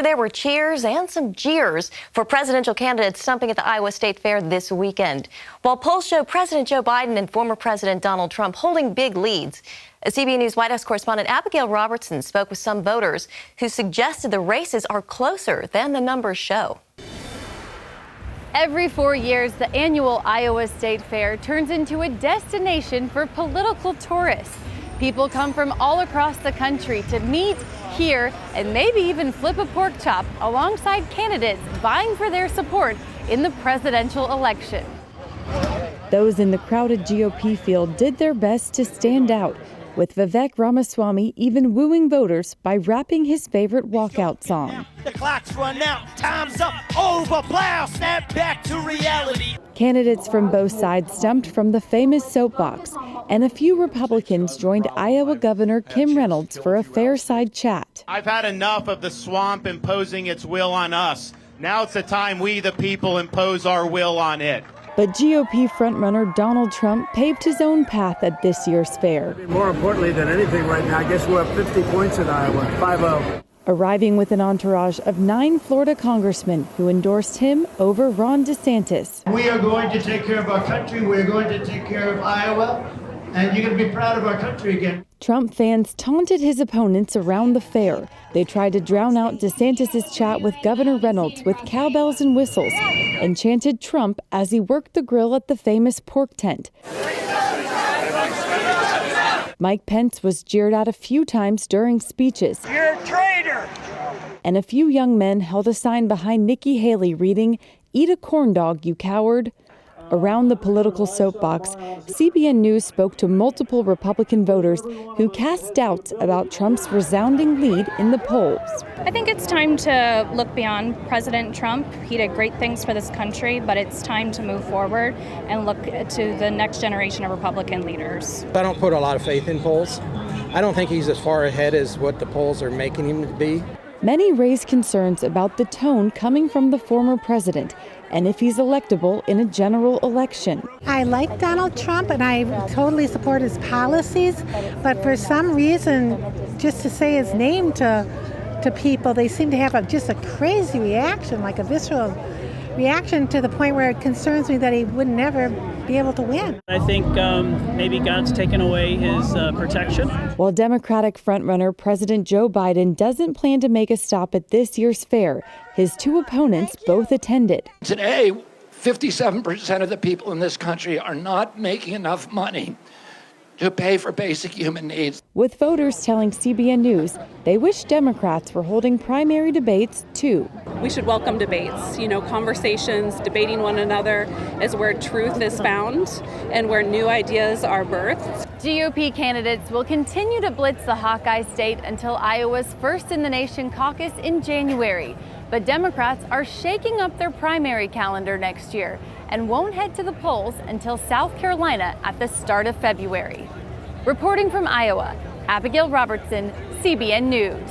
There were cheers and some jeers for presidential candidates stumping at the Iowa State Fair this weekend. While polls show President Joe Biden and former President Donald Trump holding big leads, CBN News White House correspondent Abigail Robertson spoke with some voters who suggested the races are closer than the numbers show. Every 4 years, the annual Iowa State Fair turns into a destination for political tourists. People come from all across the country to meet, hear, and maybe even flip a pork chop alongside candidates vying for their support in the presidential election. Those in the crowded GOP field did their best to stand out, with Vivek Ramaswamy even wooing voters by rapping his favorite walkout song. The clock's run out, time's up, over, plow, snap back to reality. Candidates from both sides stumped from the famous soapbox, and a few Republicans joined Iowa Governor Kim Reynolds for a fair-side chat. I've had enough of the swamp imposing its will on us. Now it's the time we, the people, impose our will on it. But GOP frontrunner Donald Trump paved his own path at this year's fair. More importantly than anything right now, I guess we're up 50 points in Iowa, 5-0. Arriving with an entourage of 9 Florida congressmen who endorsed him over Ron DeSantis. We are going to take care of our country. We're going to take care of Iowa. And you're going to be proud of our country again. Trump fans taunted his opponents around the fair. They tried to drown out DeSantis' chat with Governor Reynolds with cowbells and whistles and chanted Trump as he worked the grill at the famous pork tent. Mike Pence was jeered at a few times during speeches. You're a traitor! And a few young men held a sign behind Nikki Haley reading, "Eat a corn dog, you coward." Around the political soapbox, CBN News spoke to multiple Republican voters who cast doubts about Trump's resounding lead in the polls. I think it's time to look beyond President Trump. He did great things for this country, but it's time to move forward and look to the next generation of Republican leaders. I don't put a lot of faith in polls. I don't think he's as far ahead as what the polls are making him to be. Many raised concerns about the tone coming from the former president and if he's electable in a general election. I like Donald Trump and I totally support his policies, but for some reason, just to say his name to people, they seem to have just a crazy reaction, like a visceral reaction to the point where it concerns me that he would never be able to win. I think maybe God's taken away his protection. While Democratic frontrunner President Joe Biden doesn't plan to make a stop at this year's fair, his 2 opponents both attended. Today, 57% of the people in this country are not making enough money to pay for basic human needs. With voters telling CBN News they wish Democrats were holding primary debates too. We should welcome debates. Conversations, debating one another is where truth is found and where new ideas are birthed. GOP candidates will continue to blitz the Hawkeye state until Iowa's First in the Nation caucus in January. But Democrats are shaking up their primary calendar next year and won't head to the polls until South Carolina at the start of February. Reporting from Iowa, Abigail Robertson, CBN News.